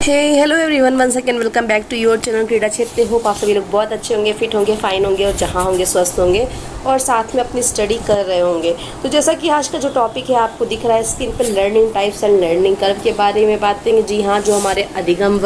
Hey hello everyone, one second welcome back to your channel Krida Kshetra. Hope आप सभी लोग बहुत अच्छे होंगे, फिट होंगे, फाइन होंगे और जहाँ होंगे स्वस्थ होंगे और साथ में अपनी स्टडी कर रहे होंगे। तो जैसा कि आज का जो टॉपिक है आपको दिख रहा है स्क्रीन पर, learning types and learning curve के बारे में बात करेंगे। जी हाँ, जो हमारे अधिगम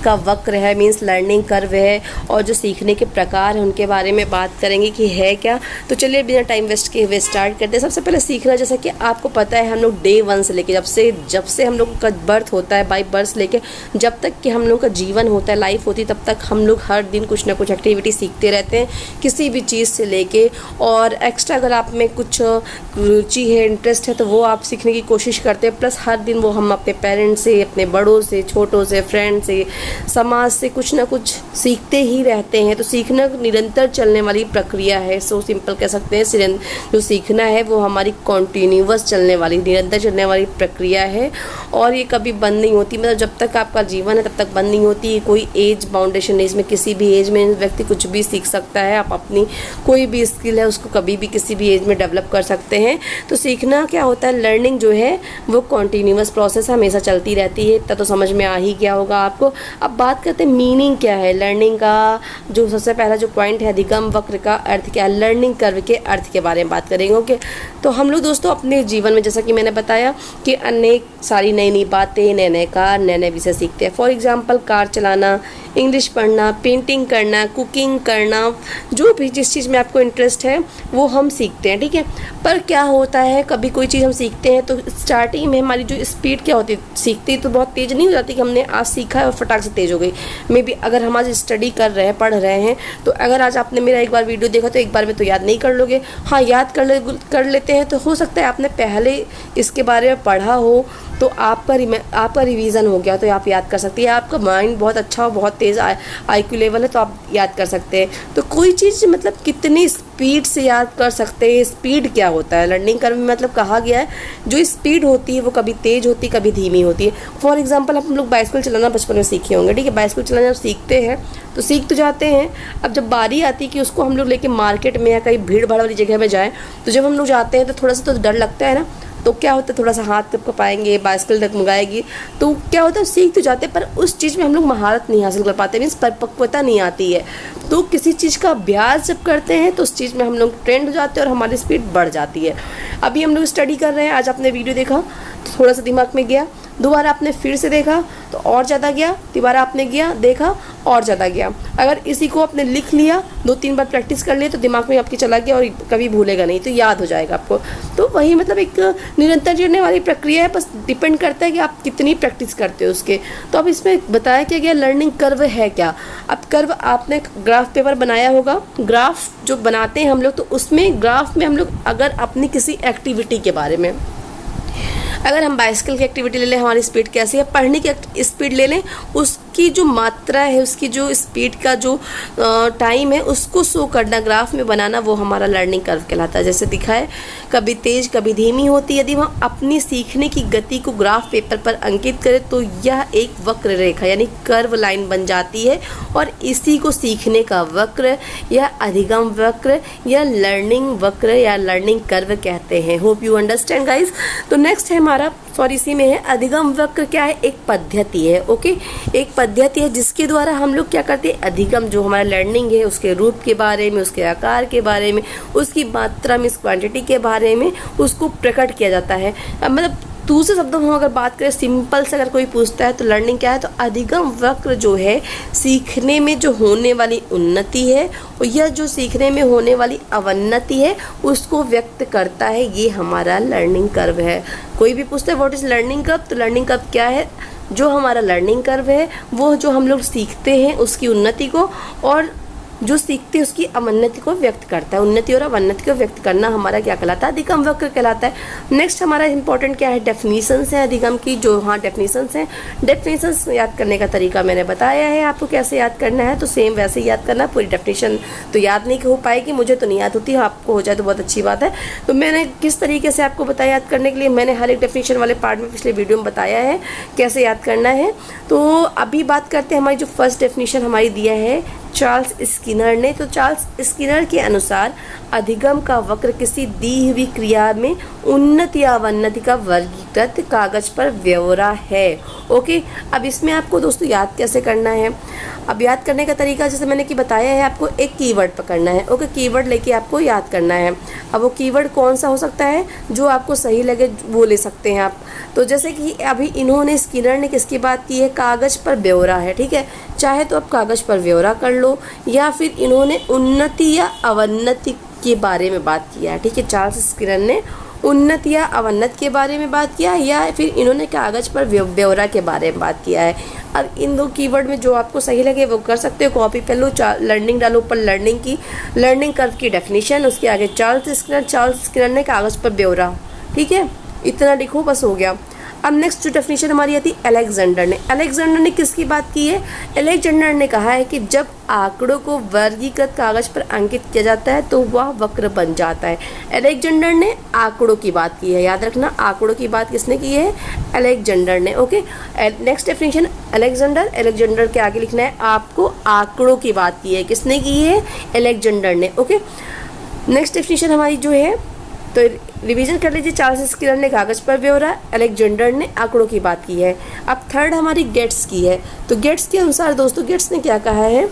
का वक्र है मीन्स लर्निंग कर्व है, और जो सीखने के प्रकार हैं उनके बारे में बात करेंगे कि है क्या। तो चलिए बिना टाइम वेस्ट किए हुए स्टार्ट करते हैं। सबसे पहले सीखना, जैसा कि आपको पता है हम लोग डे 1 से लेके जब से हम लोग का बर्थ होता है, बाई बर्थ लेके जब तक कि हम लोग का जीवन होता है, लाइफ होती है, तब तक हम लोग हर दिन कुछ ना कुछ एक्टिविटी सीखते रहते हैं किसी भी चीज़ से लेके। और एक्स्ट्रा अगर आप में कुछ रुचि है, इंटरेस्ट है, तो वो आप सीखने की कोशिश करते हैं। प्लस हर दिन वो हम अपने पेरेंट्स से, अपने बड़ों से, छोटों से, फ्रेंड से, समाज से कुछ ना कुछ सीखते ही रहते हैं। तो सीखना निरंतर चलने वाली प्रक्रिया है। सो सिंपल कह सकते हैं जो सीखना है वो हमारी कॉन्टीन्यूअस चलने वाली, निरंतर चलने वाली प्रक्रिया है और ये कभी बंद नहीं होती। मतलब जब तक आपका जीवन है तब तक बंद नहीं होती। कोई एज बाउंडेशन नहीं, इसमें किसी भी एज में व्यक्ति कुछ भी सीख सकता है। आप अपनी कोई भी स्किल है उसको कभी भी किसी भी एज में डेवलप कर सकते हैं। तो सीखना क्या होता है, लर्निंग जो है वो कॉन्टीन्यूअस प्रोसेस हमेशा चलती रहती है। इतना तो समझ में आ ही गया होगा आपको। अब बात करते हैं मीनिंग क्या है लर्निंग का। जो सबसे पहला जो पॉइंट है, अधिगम वक्र का अर्थ क्या है, लर्निंग कर्व के अर्थ के बारे में बात करेंगे। ओके, तो हम लोग दोस्तों अपने जीवन में, जैसा कि मैंने बताया कि अनेक सारी नई नई बातें, नए नए कार्य, नए नए विषय सीखते हैं। फॉर एग्जाम्पल कार चलाना, इंग्लिश पढ़ना, पेंटिंग करना, कुकिंग करना, जो भी जिस चीज़ में आपको इंटरेस्ट है वो हम सीखते हैं। ठीक है, पर क्या होता है, कभी कोई चीज़ हम सीखते हैं तो स्टार्टिंग में हमारी जो स्पीड क्या होती है, सीखते ही तो बहुत तेज़ नहीं हो जाती कि हमने आज सीखा है और फटाक से तेज़ हो गई। मे बी अगर हम आज स्टडी कर रहे हैं, पढ़ रहे हैं, तो अगर आज आपने मेरा एक बार वीडियो देखा तो एक बार में तो याद नहीं कर लोगे। हाँ, याद कर लेते हैं। तो हो सकता है आपने पहले इसके बारे में पढ़ा हो तो आपका रिवीजन हो गया तो आप याद कर सकते हैं। आपका माइंड बहुत अच्छा हो, बहुत तेज़ आईक्यू लेवल है तो आप याद कर सकते हैं। तो कोई चीज़ मतलब कितनी स्पीड से याद कर सकते हैं, स्पीड क्या होता है लर्निंग कर्व में, मतलब कहा गया है जो स्पीड होती है वो कभी तेज़ होती है, कभी धीमी होती है। फॉर एग्जाम्पल हम लोग बाइसिकल चलाना बचपन में सीखे होंगे। ठीक है, बाइसिकल चलाना जब सीखते हैं तो सीख तो जाते हैं। अब जब बारी आती है कि उसको हम लोग लेके मार्केट में या कहीं भीड़ भाड़ वाली जगह में जाएँ, तो जब हम लोग जाते हैं तो थोड़ा सा तो डर लगता है ना। तो क्या होता है, थोड़ा सा हाथ कब पाएंगे, बाइसिकल डगमगाएगी, तो क्या होता है सीख तो जाते हैं पर उस चीज़ में हम लोग महारत नहीं हासिल कर पाते, मीन्स परिपक्वता नहीं आती है। तो किसी चीज़ का अभ्यास जब करते हैं तो उस चीज़ में हम लोग ट्रेंड हो जाते हैं और हमारी स्पीड बढ़ जाती है। अभी हम लोग स्टडी कर रहे हैं, आज आपने वीडियो देखा तो थोड़ा सा दिमाग में गया, दोबारा आपने फिर से देखा तो और ज़्यादा गया, दोबारा आपने देखा और ज़्यादा गया। अगर इसी को आपने लिख लिया, 2-3 बार प्रैक्टिस कर लिया तो दिमाग में आपके चला गया और कभी भूलेगा नहीं, तो याद हो जाएगा आपको। तो वही मतलब एक निरंतर जुड़ने वाली प्रक्रिया है, बस डिपेंड करता है कि आप कितनी प्रैक्टिस करते हो उसके। तो अब इसमें बताया क्या गया लर्निंग कर्व है क्या। अब कर्व आपने ग्राफ पेपर बनाया होगा, ग्राफ जो बनाते हैं हम लोग, तो उसमें ग्राफ में हम लोग अगर अपनी किसी एक्टिविटी के बारे में, अगर हम बाइसिकल की एक्टिविटी ले लें, हमारी स्पीड कैसी है, पढ़ने की स्पीड ले लें, उसकी जो मात्रा है, उसकी जो स्पीड का जो टाइम है उसको शो करना, ग्राफ में बनाना, वो हमारा लर्निंग कर्व कहलाता है। जैसे दिखा है, कभी तेज़ कभी धीमी होती है। यदि हम अपनी सीखने की गति को ग्राफ पेपर पर अंकित करें तो यह एक वक्र रेखा यानी कर्व लाइन बन जाती है और इसी को सीखने का वक्र या अधिगम वक्र या लर्निंग वक्र या लर्निंग कर्व कहते हैं। Hope you understand guys. तो नेक्स्ट है हमारा, सॉरी इसी में है, अधिगम वक्र क्या है, एक पद्धति है। ओके, एक पद्धति है जिसके द्वारा हम लोग क्या करते हैं, अधिगम जो हमारा लर्निंग है उसके रूप के बारे में, उसके आकार के बारे में, उसकी मात्रा में, क्वांटिटी के बारे में उसको प्रकट किया जाता है। मतलब दूसरे शब्दों में अगर बात करें, सिंपल से अगर कोई पूछता है तो लर्निंग क्या है, तो अधिगम वक्र जो है सीखने में जो होने वाली उन्नति है और यह जो सीखने में होने वाली अवन्नति है उसको व्यक्त करता है। ये हमारा लर्निंग कर्व है। कोई भी पूछता है व्हाट इज लर्निंग कर्व, तो लर्निंग कर्व क्या है, जो हमारा लर्निंग कर्व है वो जो हम लोग सीखते हैं उसकी उन्नति को और जो सीखते हैं उसकी अवन्नति को व्यक्त करता है। उन्नति और अवन्नति को व्यक्त करना हमारा क्या कहलाता है, अधिगम वक्र कहलाता है। नेक्स्ट हमारा इंपॉर्टेंट क्या है, डेफिनीशंस है अधिगम की। जो हाँ डेफिनीशंस हैं, डेफिनीशंस याद करने का तरीका मैंने बताया है आपको कैसे याद करना है, तो सेम वैसे ही याद करना। पूरी डेफिनीशन तो याद नहीं हो पाएगी, मुझे तो नहीं याद होती, आपको हो जाए तो बहुत अच्छी बात है। तो मैंने किस तरीके से आपको बताया याद करने के लिए, मैंने हर एक डेफिनीशन वाले पार्ट में पिछले वीडियो में बताया है कैसे याद करना है। तो अभी बात करते हैं, हमारी जो फर्स्ट डेफिनीशन हमारी दिया है चार्ल्स स्किनर ने। तो चार्ल्स स्किनर के अनुसार अधिगम का वक्र किसी दी हुई क्रिया में उन्नति या अवनति का वर्गीकृत कागज पर ब्यौरा है। ओके, अब इसमें आपको दोस्तों याद कैसे करना है? अब याद करने का तरीका जैसे मैंने कि बताया है, आपको एक कीवर्ड पकड़ना है। ओके, कीवर्ड लेके आपको याद करना है। अब वो कीवर्ड कौन सा हो सकता है? जो आपको सही लगे वो ले सकते हैं आप। तो जैसे कि अभी इन्होंने, स्किनर ने किसकी बात की है? कागज पर ब्यौरा है, ठीक है। चाहे तो आप कागज पर ब्यौरा कर लो, या फिर इन्होंने उन्नति या अवनति के बारे में बात किया है, ठीक है। चार्ल्स स्किनर ने उन्नति या अवनति के बारे में बात किया, या फिर इन्होंने कागज पर ब्यौरा के बारे में बात किया है। अब इन दो कीवर्ड में जो आपको सही लगे वो कर सकते हो। कॉपी पे लो, लर्निंग डालो, ऊपर लर्निंग कर्व की डेफिनेशन, उसके आगे चार्ल्स स्किनर ने कागज पर ब्यौरा, ठीक है। इतना लिखो, बस हो गया। अब नेक्स्ट जो डेफिनेशन हमारी आती है अलेक्जेंडर ने किसकी बात की है? अलेक्जेंडर ने कहा है कि जब आंकड़ों को वर्गीकृत कागज पर अंकित किया जाता है तो वह वक्र बन जाता है। अलेक्जेंडर ने आंकड़ों की बात की है, याद रखना, आंकड़ों की बात किसने की है? अलेक्जेंडर ने। ओके, नेक्स्ट डेफिनेशन अलेक्जेंडर के आगे लिखना है आपको, आंकड़ों की बात की है, किसने की है? अलेक्जेंडर ने। ओके, नेक्स्ट डेफिनेशन हमारी जो है, तो रिवीजन कर लीजिए। चार्ल्स स्किनर ने कागज पर ब्यौरा, अलेक्जेंडर ने आंकड़ों की बात की है। अब थर्ड हमारी गेट्स की है। तो गेट्स के अनुसार दोस्तों, गेट्स ने क्या कहा है?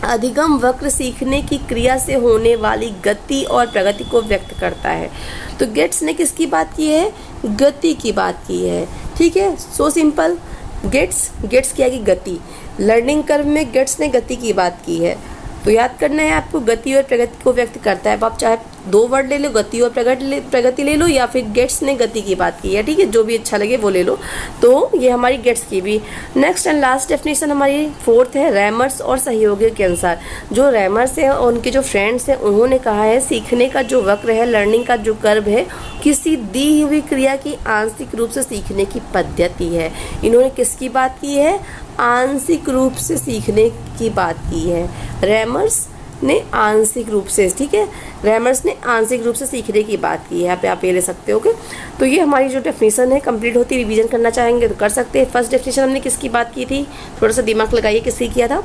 अधिगम वक्र सीखने की क्रिया से होने वाली गति और प्रगति को व्यक्त करता है। तो गेट्स ने किसकी बात की है? गति की बात की है, ठीक है। So simple. गेट्स क्या की गति, लर्निंग कर्व में गेट्स ने गति की बात की है। तो याद करना है आपको, गति और प्रगति को व्यक्त करता है। अब आप चाहे दो वर्ड ले लो, गति और प्रगति ले लो, या फिर गेट्स ने गति की बात की है, ठीक है। जो भी अच्छा लगे वो ले लो। तो ये हमारी गेट्स की भी। नेक्स्ट एंड लास्ट डेफिनेशन हमारी फोर्थ है रैमर्स और सहयोगियों के अनुसार। जो रैमर्स हैं और उनके जो फ्रेंड्स हैं, उन्होंने कहा है सीखने का जो वक्र है, लर्निंग का जो कर्व है, किसी दी हुई क्रिया की आंशिक रूप से सीखने की पद्धति है। इन्होंने किसकी बात की है? आंशिक रूप से सीखने की बात की है। रैमर्स ने आंशिक रूप से, ठीक है, रैमर्स ने आंशिक रूप से सीखने की बात की है। यहाँ पे आप ये ले सकते हो। तो ये हमारी जो डेफिनेशन है कंप्लीट होती है। रिवीजन करना चाहेंगे तो कर सकते हैं। फर्स्ट डेफिनेशन हमने किसकी बात की थी? थोड़ा सा दिमाग लगाइए, किसकी किया था?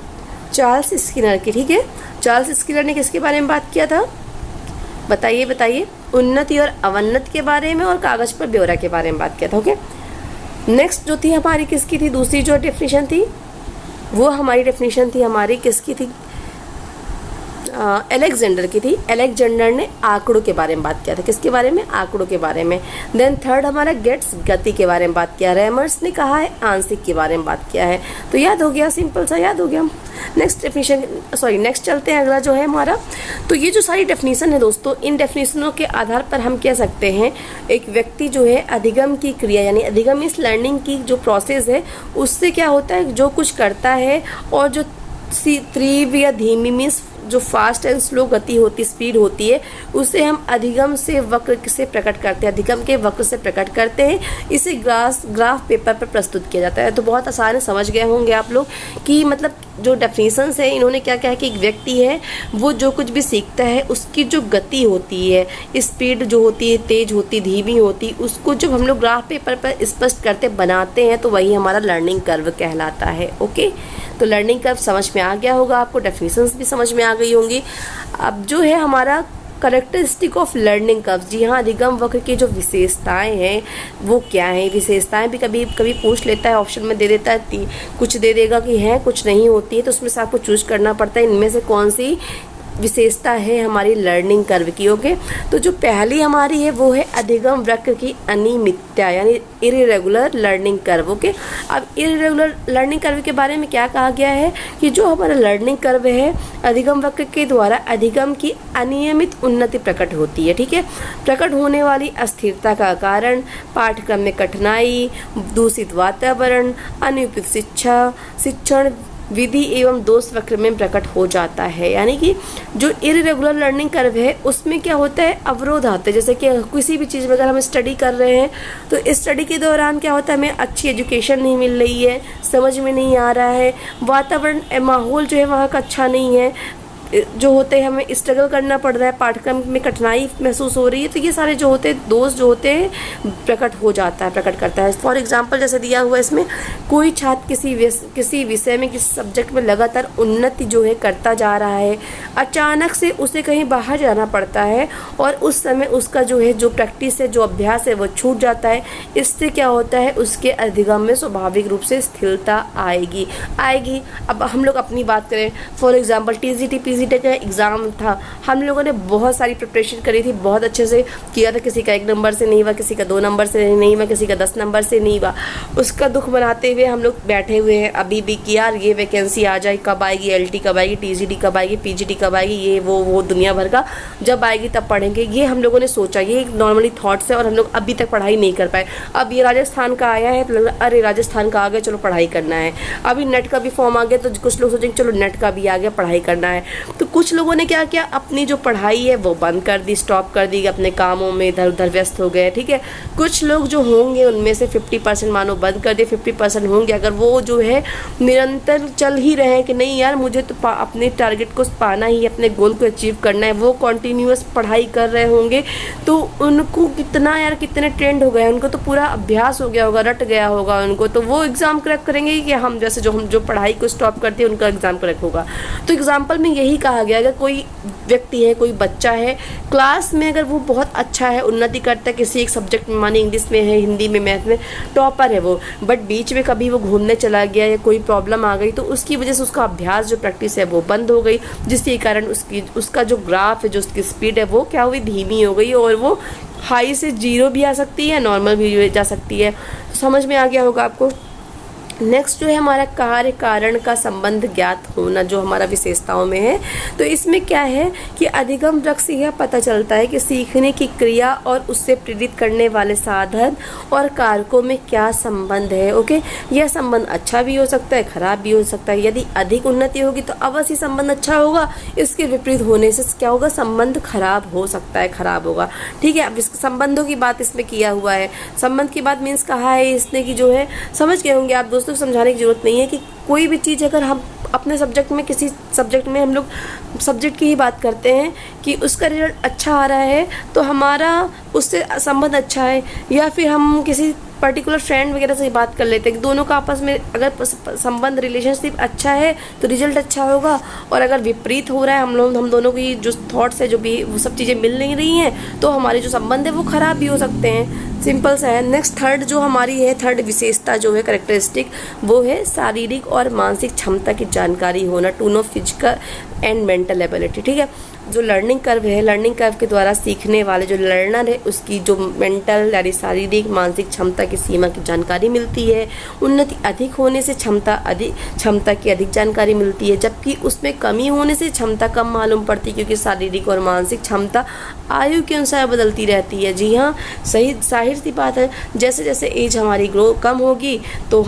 चार्ल्स स्किनर की, ठीक है। चार्ल्स स्किनर ने किसके बारे में बात किया था? बताइए। उन्नति और अवनति के बारे में और कागज पर ब्यौरा के बारे में बात किया था। ओके, नेक्स्ट जो थी हमारी किसकी थी? दूसरी जो डेफिनेशन थी वो हमारी डेफिनेशन थी हमारी किसकी थी? अलेक्जेंडर की थी। अलेक्जेंडर ने आंकड़ों के बारे में बात किया था। किसके बारे में? आंकड़ों के बारे में। देन थर्ड हमारा गेट्स गति के बारे में बात किया। रैमर्स ने कहा है आंशिक के बारे में बात किया है। तो याद हो गया, सिंपल सा याद हो गया। नेक्स्ट चलते हैं, अगला जो है हमारा। तो ये जो सारी डेफिनेशन है दोस्तों, इन डेफिनेशनों के आधार पर हम कह सकते हैं एक व्यक्ति जो है अधिगम की क्रिया, यानी अधिगम इस लर्निंग की जो प्रोसेस है, उससे क्या होता है, जो कुछ करता है और जो तीव्र या धीमी मीन्स जो फास्ट एंड स्लो गति होती, स्पीड होती है, उसे हम अधिगम से वक्र से प्रकट करते हैं, अधिगम के वक्र से प्रकट करते हैं। इसे ग्राफ पेपर पर प्रस्तुत किया जाता है। तो बहुत आसान है, समझ गए होंगे आप लोग कि मतलब जो डेफिनेशंस है, इन्होंने क्या कहा कि एक व्यक्ति है वो जो कुछ भी सीखता है उसकी जो गति होती है, स्पीड जो होती है, तेज होती, धीमी होती, उसको जब हम लोग ग्राफ पेपर पर स्पष्ट करते बनाते हैं तो वही हमारा लर्निंग कर्व कहलाता है। ओके, तो लर्निंग कर्व समझ में आ गया होगा आपको, डेफिनेशंस भी समझ में आ गई होंगी। अब जो है हमारा करेक्टरिस्टिक ऑफ लर्निंग कर्व, जी हाँ, अधिगम वक्र की जो विशेषताएं हैं वो क्या हैं? विशेषताएं भी कभी कभी पूछ लेता है, ऑप्शन में दे देता है, कुछ दे देगा कि है, कुछ नहीं होती है, तो उसमें से आपको चूज करना पड़ता है इनमें से कौन सी विशेषता है हमारी लर्निंग कर्व की। ओके, तो जो पहली हमारी है वो है अधिगम वक्र की अनियमितता, यानी इरेगुलर लर्निंग कर्व। ओके, अब इरेगुलर लर्निंग कर्व के बारे में क्या कहा गया है कि जो हमारा लर्निंग कर्व है, अधिगम वक्र के द्वारा अधिगम की अनियमित उन्नति प्रकट होती है। ठीक है, प्रकट होने वाली अस्थिरता का कारण पाठ्यक्रम में कठिनाई, दूषित वातावरण, अनुपयुक्त शिक्षण विधि एवं दोष वक्र में प्रकट हो जाता है। यानी कि जो इरेगुलर लर्निंग कर्व है उसमें क्या होता है, अवरोध आते हैं। जैसे कि किसी भी चीज़ में अगर हम स्टडी कर रहे हैं तो इस स्टडी के दौरान क्या होता है, हमें अच्छी एजुकेशन नहीं मिल रही है, समझ में नहीं आ रहा है, वातावरण माहौल जो है वहाँ का अच्छा नहीं है, जो होते हैं हमें स्ट्रगल करना पड़ रहा है, पाठ्यक्रम में कठिनाई महसूस हो रही है, तो ये सारे जो होते हैं दोष जो होते हैं प्रकट करता है। फॉर एग्जांपल जैसे दिया हुआ है इसमें, कोई छात्र किसी विषय में, किसी सब्जेक्ट में लगातार उन्नति जो है करता जा रहा है, अचानक से उसे कहीं बाहर जाना पड़ता है और उस समय उसका जो है जो प्रैक्टिस है, जो अभ्यास है वो छूट जाता है। इससे क्या होता है, उसके अधिगम में स्वाभाविक रूप से स्थिरता आएगी। अब हम लोग अपनी बात करें, फॉर एग्जांपल टीजीटी पीजीटी का एग्ज़ाम था, हम लोगों ने बहुत सारी प्रिपरेशन करी थी, बहुत अच्छे से किया था, किसी का 1 नंबर से नहीं हुआ, किसी का 2 नंबर से नहीं हुआ, किसी का 10 नंबर से नहीं हुआ। उसका दुख मनाते हुए हम लोग बैठे हुए हैं अभी भी कि यार ये वैकेंसी आ जाए, कब आएगी, एलटी कब आएगी, टीजीटी कब आएगी, पीजीटी कब आएगी, ये वो दुनिया भर का, जब आएगी तब पढ़ेंगे। ये हम लोगों ने सोचा, ये एक नॉर्मली थॉट्स है और हम लोग अभी तक पढ़ाई नहीं कर पाए। अब ये राजस्थान का आया है तो लग रहा अरे राजस्थान का आ गया, चलो पढ़ाई करना है। अभी नेट का भी फॉर्म आ गया तो कुछ लोग सोचेंगे चलो नेट का भी आ गया, पढ़ाई करना है। तो कुछ लोगों ने क्या किया, अपनी जो पढ़ाई है वो बंद कर दी, स्टॉप कर दी, अपने कामों में इधर उधर व्यस्त हो गए। ठीक है, कुछ लोग जो होंगे उनमें से 50% मानो बंद कर दिए, 50% होंगे अगर वो जो है निरंतर चल ही रहे हैं कि नहीं यार मुझे तो अपने टारगेट को पाना ही, अपने गोल को अचीव करना है, वो कॉन्टीन्यूअस पढ़ाई कर रहे होंगे, तो उनको कितने ट्रेंड हो गए, उनको तो पूरा अभ्यास हो गया होगा, रट गया होगा उनको, तो वो एग्ज़ाम क्रैक करेंगे कि हम जैसे हम जो पढ़ाई को स्टॉप करते हैं उनका एग्ज़ाम क्रैक होगा। तो एग्जाम्पल में यही कहा गया, अगर कोई व्यक्ति है, कोई बच्चा है, क्लास में अगर वो बहुत अच्छा है, उन्नति करता है किसी एक सब्जेक्ट में, माने इंग्लिश में है, हिंदी में, मैथ में टॉपर है वो, बट बीच में कभी वो घूमने चला गया या कोई प्रॉब्लम आ गई तो उसकी वजह से उसका अभ्यास जो प्रैक्टिस है वो बंद हो गई, जिसके कारण उसका जो ग्राफ है, जो उसकी स्पीड है वो क्या हुई, धीमी हो गई और वो हाई से 0 भी आ सकती है, नॉर्मल भी जा सकती है। समझ में आ गया होगा आपको। नेक्स्ट जो है हमारा कार्य कारण का संबंध ज्ञात होना, जो हमारा विशेषताओं में है। तो इसमें क्या है कि अधिगम वृक्ष से यह पता चलता है कि सीखने की क्रिया और उससे प्रेरित करने वाले साधन और कारकों में क्या संबंध है। ओके, यह संबंध अच्छा भी हो सकता है, खराब भी हो सकता है। यदि अधिक उन्नति होगी तो अवश्य संबंध अच्छा होगा, इसके विपरीत होने से क्या होगा, संबंध खराब हो सकता है, खराब होगा। ठीक है, अब इस संबंधों की बात इसमें किया हुआ है। संबंध की बात मीन्स कहा है इसने कि जो है, समझ गए होंगे आप दोस्तों, समझाने की जरूरत नहीं है कि कोई भी चीज़ अगर हम अपने सब्जेक्ट में, किसी सब्जेक्ट में हम लोग सब्जेक्ट की ही बात करते हैं कि उसका रिजल्ट अच्छा आ रहा है तो हमारा उससे संबंध अच्छा है, या फिर हम किसी पर्टिकुलर फ्रेंड वगैरह से बात कर लेते हैं कि दोनों का आपस में अगर संबंध, रिलेशनशिप अच्छा है तो रिजल्ट अच्छा होगा, और अगर विपरीत हो रहा है, हम दोनों की जो थॉट्स है, जो भी वो सब चीज़ें मिल नहीं रही हैं, तो हमारे जो संबंध है वो खराब भी हो सकते हैं। सिंपल सा है। नेक्स्ट थर्ड जो हमारी है, थर्ड विशेषता जो है, कैरेक्टरिस्टिक, वो है शारीरिक और मानसिक क्षमता की जानकारी होना, to know physical and mental ability. ठीक है, जो लर्निंग कर्व है, लर्निंग कर्व के द्वारा सीखने वाले जो लर्नर है उसकी जो मेंटल यानी शारीरिक मानसिक क्षमता की सीमा की जानकारी मिलती है। उन्नति अधिक होने से क्षमता की अधिक जानकारी मिलती है, जबकि उसमें कमी होने से क्षमता कम मालूम पड़ती है, क्योंकि शारीरिक और मानसिक क्षमता आयु के अनुसार बदलती रहती है। जी हाँ, सही जाहिर सी बात है, जैसे जैसे एज हमारी ग्रो कम होगी तो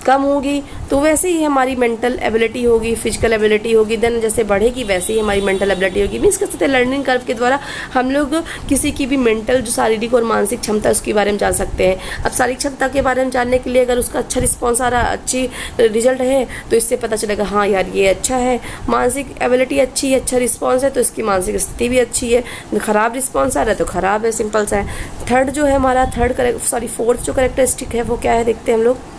कम होगी तो वैसे ही हमारी मेंटल एबिलिटी होगी, फिजिकल एबिलिटी होगी, देन जैसे बढ़ेगी वैसे ही हमारी मेंटल एबिलिटी होगी। मीन्स कह सकते हैं लर्निंग कर्व के द्वारा हम लोग किसी की भी मेंटल जो शारीरिक और मानसिक क्षमता उसके बारे में जान सकते हैं। अब शारीरिक क्षमता के बारे में जानने के लिए अगर उसका अच्छा रिस्पॉन्स आ रहा, अच्छी रिजल्ट है तो इससे पता चलेगा हाँ यार ये अच्छा है। मानसिक एबिलिटी अच्छी है, अच्छा रिस्पॉन्स है तो इसकी मानसिक स्थिति भी अच्छी है। खराब रिस्पॉन्स आ रहा है तो खराब है, सिंपल सा है। थर्ड जो है हमारा फोर्थ जो कैरेक्टरिस्टिक है वो क्या है, देखते हैं हम लोग।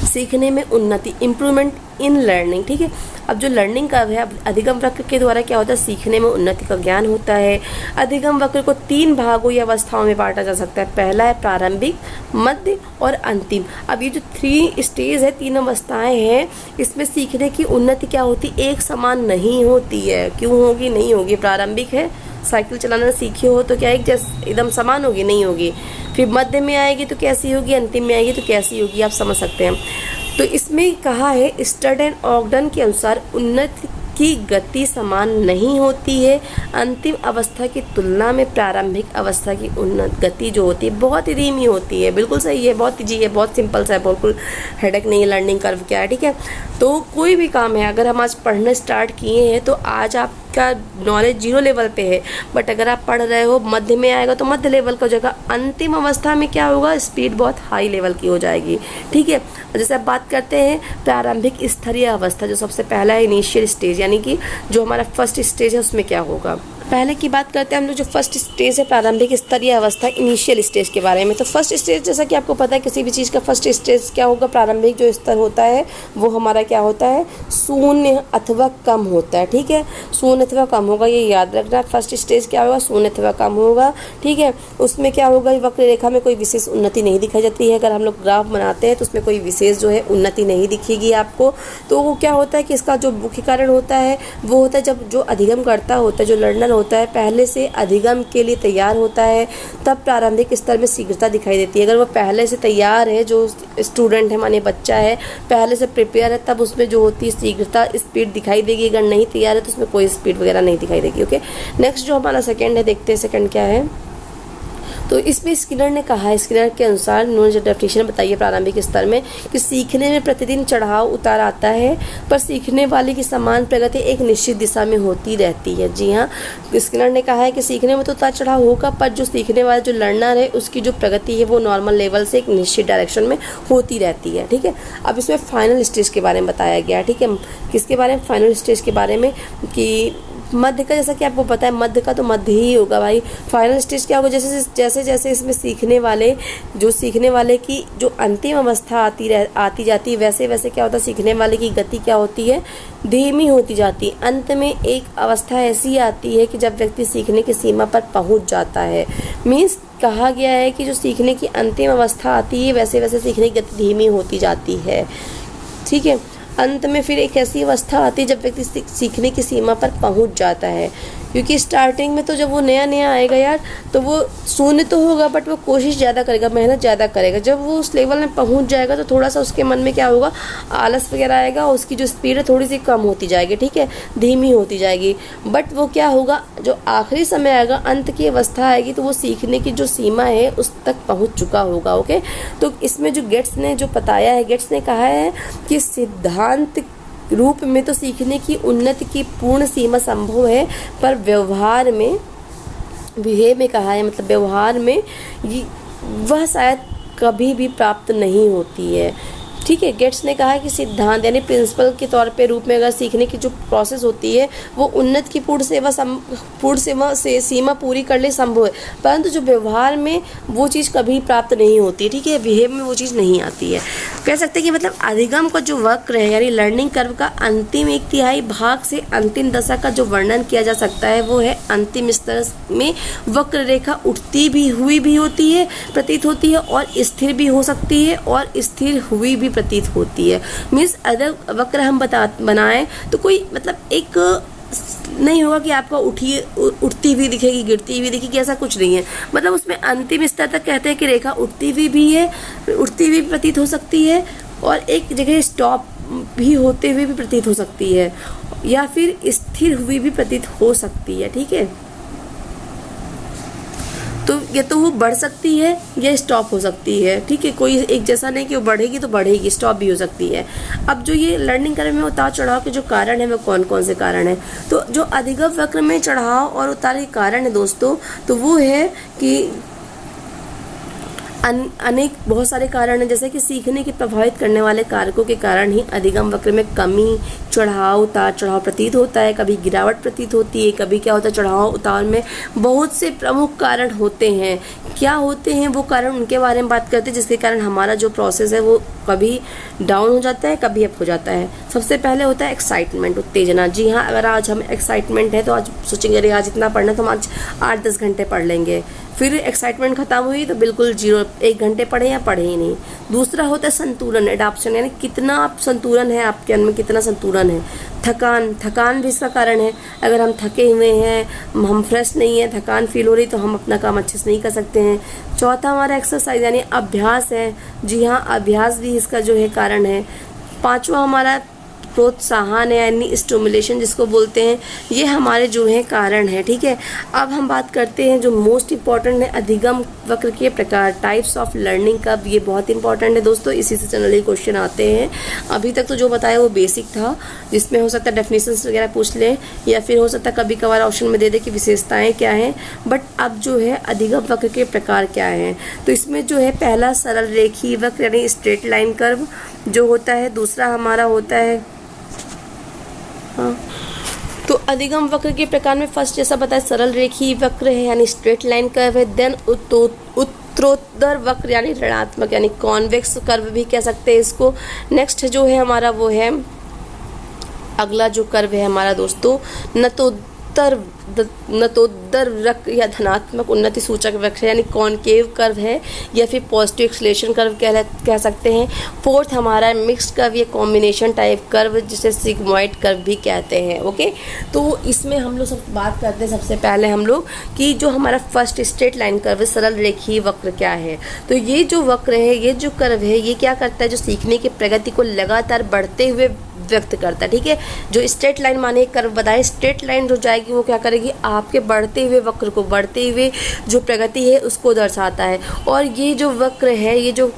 सीखने में उन्नति, इम्प्रूवमेंट इन लर्निंग। ठीक है, अब जो लर्निंग कर्व है, अधिगम वक्र के द्वारा क्या होता है, सीखने में उन्नति का ज्ञान होता है। अधिगम वक्र को 3 भागों या अवस्थाओं में बांटा जा सकता है। पहला है प्रारंभिक, मध्य और अंतिम। अब ये जो 3 स्टेज है, 3 अवस्थाएं हैं, इसमें सीखने की उन्नति क्या होती, एक समान नहीं होती है। क्यों होगी, नहीं होगी। प्रारंभिक है, साइकिल चलाना सीखी हो तो क्या एक जैसे एकदम समान होगी, नहीं होगी। फिर मध्य में आएगी तो कैसी होगी, अंतिम में आएगी तो कैसी होगी, आप समझ सकते हैं। तो इसमें कहा है स्टड एंड ऑगडन के अनुसार उन्नति की गति समान नहीं होती है। अंतिम अवस्था की तुलना में प्रारंभिक अवस्था की गति जो होती है बहुत ही धीमी होती है। बिल्कुल सही है, बहुत ईजी है, बहुत सिंपल सा है, बिल्कुल हेडेक नहीं है। लर्निंग कर्व क्या है, ठीक है। तो कोई भी काम है, अगर हम आज पढ़ना स्टार्ट किए हैं तो आज आप का नॉलेज 0 लेवल पे है, बट अगर आप पढ़ रहे हो मध्य में आएगा तो मध्य लेवल का हो जाएगा। अंतिम अवस्था में क्या होगा, स्पीड बहुत हाई लेवल की हो जाएगी। ठीक है, जैसे आप बात करते हैं प्रारंभिक स्तरीय अवस्था, जो सबसे पहला है इनिशियल स्टेज, यानी कि जो हमारा फर्स्ट स्टेज है उसमें क्या होगा। पहले की बात करते हैं हम लोग, जो फर्स्ट स्टेज है प्रारंभिक स्तरीय अवस्था इनिशियल स्टेज के बारे में। तो फर्स्ट स्टेज, जैसा कि आपको पता है किसी भी चीज़ का फर्स्ट स्टेज क्या होगा, प्रारंभिक जो स्तर होता है वो हमारा क्या होता है, शून्य अथवा कम होता है। ठीक है, शून्य अथवा कम होगा, ये याद रखना। फर्स्ट स्टेज क्या होगा, शून्य अथवा कम होगा। ठीक है, उसमें क्या होगा, वक्र रेखा में कोई विशेष उन्नति नहीं दिखाई जाती है। अगर हम लोग ग्राफ बनाते हैं तो उसमें कोई विशेष जो है उन्नति नहीं दिखेगी आपको। तो वो क्या होता है कि इसका जो मुख्य कारण होता है वो होता है जब जो अधिगम करता होता है, जो लर्नर होता है, पहले से अधिगम के लिए तैयार होता है, तब प्रारंभिक स्तर में शीघ्रता दिखाई देती है। अगर वो पहले से तैयार है, जो स्टूडेंट है माने बच्चा है, पहले से प्रिपेयर है, तब उसमें जो होती है शीघ्रता, स्पीड दिखाई देगी। अगर नहीं तैयार है तो उसमें कोई स्पीड वगैरह नहीं दिखाई देगी। ओके, नेक्स्ट जो हमारा सेकंड है, देखते हैं सेकंड क्या है। तो इसमें स्किनर ने कहा है, स्किनर के अनुसार उन्होंने जो डेफिनेशन बताई है प्रारंभिक स्तर में, कि सीखने में प्रतिदिन चढ़ाव उतार आता है, पर सीखने वाले की समान प्रगति एक निश्चित दिशा में होती रहती है। जी हाँ, स्किनर ने कहा है कि सीखने में तो उतार चढ़ाव होगा, पर जो सीखने वाला जो लर्नर है उसकी जो प्रगति है वो नॉर्मल लेवल से एक निश्चित डायरेक्शन में होती रहती है। ठीक है, अब इसमें फाइनल स्टेज के बारे में बताया गया है। ठीक है, किसके बारे में, फाइनल स्टेज के बारे में, कि मध्य का, जैसा कि आपको पता है मध्य का तो मध्य ही होगा भाई। फाइनल स्टेज क्या होगा, जैसे जैसे इसमें सीखने वाले की जो अंतिम अवस्था आती जाती है, वैसे वैसे क्या होता है, सीखने वाले की गति क्या होती है, धीमी होती जाती है। अंत में एक अवस्था ऐसी आती है कि जब व्यक्ति सीखने की सीमा पर पहुंच जाता है। मीन्स कहा गया है कि जो सीखने की अंतिम अवस्था आती है वैसे वैसे सीखने की गति धीमी होती जाती है। ठीक है, अंत में फिर एक ऐसी अवस्था आती है जब व्यक्ति सीखने की सीमा पर पहुंच जाता है। क्योंकि स्टार्टिंग में तो जब वो नया नया आएगा यार, तो वो शून्य तो होगा, बट वो कोशिश ज़्यादा करेगा, मेहनत ज़्यादा करेगा। जब वो उस लेवल में पहुंच जाएगा तो थोड़ा सा उसके मन में क्या होगा, आलस वगैरह आएगा, उसकी जो स्पीड है थोड़ी सी कम होती जाएगी। ठीक है, धीमी होती जाएगी। बट वो क्या होगा, जो आखिरी समय आएगा, अंत की अवस्था आएगी, तो वो सीखने की जो सीमा है उस तक पहुँच चुका होगा। ओके, तो इसमें जो गेट्स ने जो बताया है, गेट्स ने कहा है कि सिद्धांत रूप में तो सीखने की उन्नति की पूर्ण सीमा संभव है, पर व्यवहार में, बिहेव में कहा है, मतलब व्यवहार में वह शायद कभी भी प्राप्त नहीं होती है। ठीक है, गेट्स ने कहा है कि सिद्धांत यानी प्रिंसिपल के तौर पे रूप में अगर सीखने की जो प्रोसेस होती है वो उन्नत की पूर्ण सीमा पूरी कर ले संभव है, परंतु जो व्यवहार में वो चीज़ कभी प्राप्त नहीं होती है। ठीक है, बिहेव में वो चीज़ नहीं आती है। कह सकते हैं कि मतलब अधिगम का जो वक्र है, यानी लर्निंग कर्व का अंतिम 1/3 भाग से अंतिम दशा का जो वर्णन किया जा सकता है वो है अंतिम स्तर में वक्र रेखा उठती भी हुई भी होती है, प्रतीत होती है, और स्थिर भी हो सकती है और स्थिर हुई भी प्रतीत होती है। मीन्स अगर वक्र हम बनाएं तो कोई मतलब एक नहीं होगा कि आपको उठती हुई दिखेगी, गिरती हुई दिखेगी, ऐसा कुछ नहीं है। मतलब उसमें अंतिम स्तर तक कहते हैं कि रेखा उठती हुई भी है, उठती हुई प्रतीत हो सकती है, और एक जगह स्टॉप भी होते हुए भी प्रतीत हो सकती है, या फिर स्थिर हुई भी प्रतीत हो सकती है। ठीक है, तो या तो वो बढ़ सकती है या स्टॉप हो सकती है। ठीक है, कोई एक जैसा नहीं कि वो बढ़ेगी तो बढ़ेगी, स्टॉप भी हो सकती है। अब जो ये लर्निंग कर्व में उतार चढ़ाव के जो कारण है वो कौन कौन से कारण है, तो जो अधिगम वक्र में चढ़ाव और उतार के कारण है दोस्तों, तो वो है कि अनेक बहुत सारे कारण हैं। जैसे कि सीखने के प्रभावित करने वाले कारकों के कारण ही अधिगम वक्र में कमी, चढ़ाव उतार चढ़ाव प्रतीत होता है। कभी गिरावट प्रतीत होती है, कभी क्या होता है, चढ़ाव उतार में बहुत से प्रमुख कारण होते हैं। क्या होते हैं वो कारण, उनके बारे में बात करते हैं, जिसके कारण हमारा जो प्रोसेस है वो कभी डाउन हो जाता है, कभी अप हो जाता है। सबसे पहले होता है एक्साइटमेंट, उत्तेजना। जी हाँ, अगर आज हम एक्साइटमेंट है तो आज सोचेंगे अरे आज इतना पढ़ना, तो हम आज 8-10 घंटे पढ़ लेंगे। फिर एक्साइटमेंट खत्म हुई तो बिल्कुल 1 घंटे पढ़े या पढ़े ही नहीं। दूसरा होता है संतुलन, एडाप्शन, यानी कितना आप संतुलन है, आपके अंदर में कितना संतुलन है। थकान भी इसका कारण है। अगर हम थके हुए हैं, हम फ्रेश नहीं है, थकान फील हो रही, तो हम अपना काम अच्छे से नहीं कर सकते हैं। चौथा हमारा एक्सरसाइज यानी अभ्यास है। जी हाँ, अभ्यास भी इसका जो है कारण है। पांचवा हमारा प्रोत्साहन है यानी स्टिमुलेशन जिसको बोलते हैं, ये हमारे जो है कारण है। ठीक है, अब हम बात करते हैं जो मोस्ट इम्पॉर्टेंट है अधिगम वक्र के प्रकार, टाइप्स ऑफ लर्निंग कर्व। ये बहुत इंपॉर्टेंट है दोस्तों, इसी से जनरली क्वेश्चन आते हैं। अभी तक तो जो बताया वो बेसिक था, जिसमें हो सकता है डेफिनेशंस वगैरह पूछ लें या फिर हो सकता है कभी कभार ऑप्शन में दे दे कि विशेषताएं क्या हैं। बट अब जो है अधिगम वक्र के प्रकार क्या हैं, तो इसमें जो है पहला सरल रेखीय वक्र यानी स्ट्रेट लाइन कर्व जो होता है, दूसरा हमारा होता है हाँ, तो अधिगम वक्र के प्रकार में फर्स्ट जैसा बताया सरल रेखीय वक्र है यानी स्ट्रेट लाइन कर्व है। देन उत्तरोत्तर वक्र यानी ऋणात्मक यानी कॉन्वेक्स कर्व भी कह सकते हैं इसको। नेक्स्ट जो है हमारा वो है अगला जो कर्व है हमारा दोस्तों नतोत्तर वक्र या धनात्मक उन्नति सूचक वक्र यानी कॉनकेव कर्व है या फिर पॉजिटिव एक्सलेशन कर्व कह सकते हैं। फोर्थ हमारा मिक्स्ड कर्व या कॉम्बिनेशन टाइप कर्व जिसे सिग्मॉइड कर्व भी कहते हैं। ओके, तो इसमें हम लोग सब बात करते हैं सबसे पहले हम लोग कि जो हमारा फर्स्ट स्ट्रेट लाइन कर्व सरल रेखीय वक्र क्या है। तो ये जो वक्र है, ये जो कर्व है, ये क्या करता है, जो सीखने की प्रगति को लगातार बढ़ते हुए व्यक्त करता है। ठीक है, जो स्ट्रेट लाइन माने कर्व बताए, स्ट्रेट लाइन जो जाएगी वो क्या करेगी, आपके बढ़ते हुए वक्र को, बढ़ते हुए जो प्रगति है उसको दर्शाता है। और ये जो वक्र है, ये जो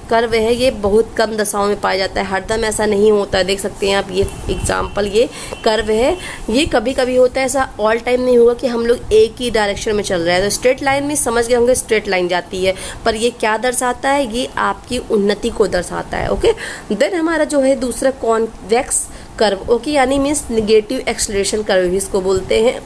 कर्व है, ये बहुत कम दशाओं में पाया जाता है, हरदम ऐसा नहीं होता। देख सकते हैं आप, ये एग्जाम्पल ये कर्व है, ये कभी कभी होता है, ऐसा ऑल टाइम नहीं होगा कि हम लोग एक ही डायरेक्शन में चल रहे हैं। तो स्ट्रेट लाइन में समझ गए होंगे स्ट्रेट लाइन जाती है, पर ये क्या दर्शाता है, ये आपकी उन्नति को दर्शाता है। ओके, देन हमारा जो है दूसरा कॉन्वेक्स कर्व, ओके, यानी मीन्स निगेटिव एक्सलेशन कर्व भी इसको बोलते हैं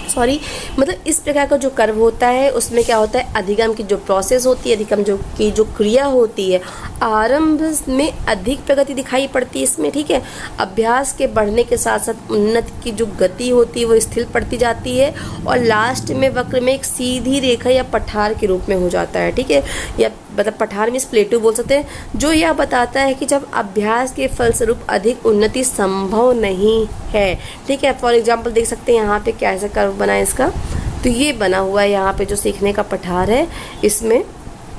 सॉरी, मतलब इस प्रकार का जो कर्व होता है उसमें क्या होता है, अधिगम की जो प्रोसेस होती है, अधिगम की जो क्रिया होती है, आरंभ में अधिक प्रगति दिखाई पड़ती है इसमें। ठीक है, अभ्यास के बढ़ने के साथ साथ उन्नति की जो गति होती है वो स्थिर पड़ती जाती है और लास्ट में वक्र में एक सीधी रेखा या पठार के रूप में हो जाता है। ठीक है, या मतलब पठार में प्लेटू बोल सकते हैं, जो यह बताता है कि जब अभ्यास के फलस्वरूप अधिक उन्नति संभव नहीं है। ठीक है, फॉर एग्जाम्पल देख सकते हैं यहाँ पे कैसे कर्व बना है इसका, तो ये बना हुआ है यहाँ पे जो सीखने का पठार है, इसमें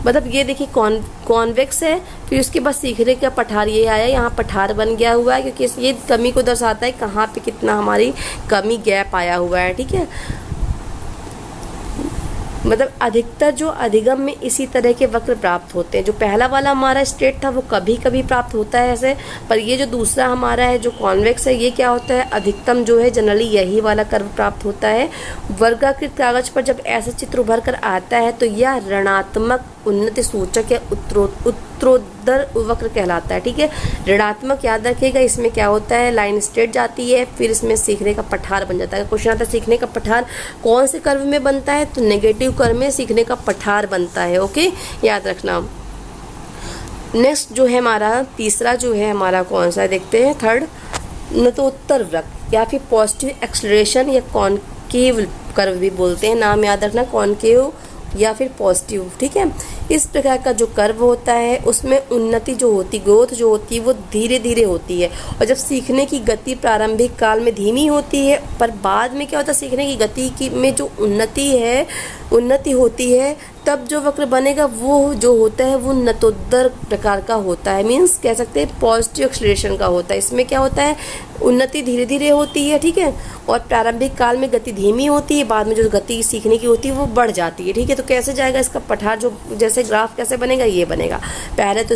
मतलब ये देखिए कॉन्वेक्स है, फिर उसके बाद सीखने का पठार ये आया, यहाँ पठार बन गया हुआ है क्योंकि ये कमी को दर्शाता है कहाँ पे कितना हमारी कमी गैप आया हुआ है। ठीक है, मतलब अधिकतर जो अधिगम में इसी तरह के वक्र प्राप्त होते हैं। जो पहला वाला हमारा स्ट्रेट था वो कभी कभी प्राप्त होता है ऐसे, पर ये जो दूसरा हमारा है जो कॉन्वेक्स है, ये क्या होता है, अधिकतम जो है जनरली यही वाला कर्व प्राप्त होता है। वर्गाकृत कागज पर जब ऐसा चित्र उभर कर आता है तो यह ऋणात्मक उन्नति सूचक या उत्तरोत्तर वक्र कहलाता है। ठीक है, ऋणात्मक याद रखिएगा, इसमें क्या होता है, लाइन स्ट्रेट जाती है, फिर इसमें सीखने का पठार बन जाता है। क्वेश्चन आता है सीखने का पठार कौन से कर्व में बनता है, तो नेगेटिव कर्व में सीखने का पठार बनता है। ओके, याद रखना। नेक्स्ट जो है हमारा तीसरा जो है हमारा कौन सा है देखते हैं, थर्ड नतोत्तर वक्र या फिर पॉजिटिव एक्सलरेशन या कॉनकेव कर्व भी बोलते हैं, नाम याद रखना, कॉनकेव या फिर पॉजिटिव। ठीक है, इस प्रकार का जो कर्व होता है उसमें उन्नति जो होती, ग्रोथ जो होती है वो धीरे धीरे होती है और जब सीखने की गति प्रारंभिक काल में धीमी होती है, पर बाद में क्या होता है, सीखने की गति की में जो उन्नति होती है, तब जो वक्र बनेगा वो जो होता है वो नतोत्तर प्रकार का होता है, मीन्स कह सकते हैं पॉजिटिव एक्सलेशन का होता है। इसमें क्या होता है, उन्नति धीरे धीरे होती है। ठीक है, और प्रारंभिक काल में गति धीमी होती है, बाद में जो गति सीखने की होती है वो बढ़ जाती है। ठीक है, तो कैसे जाएगा इसका पठार, जो जैसे ग्राफ कैसे बनेगा, ये बनेगा, पहले तो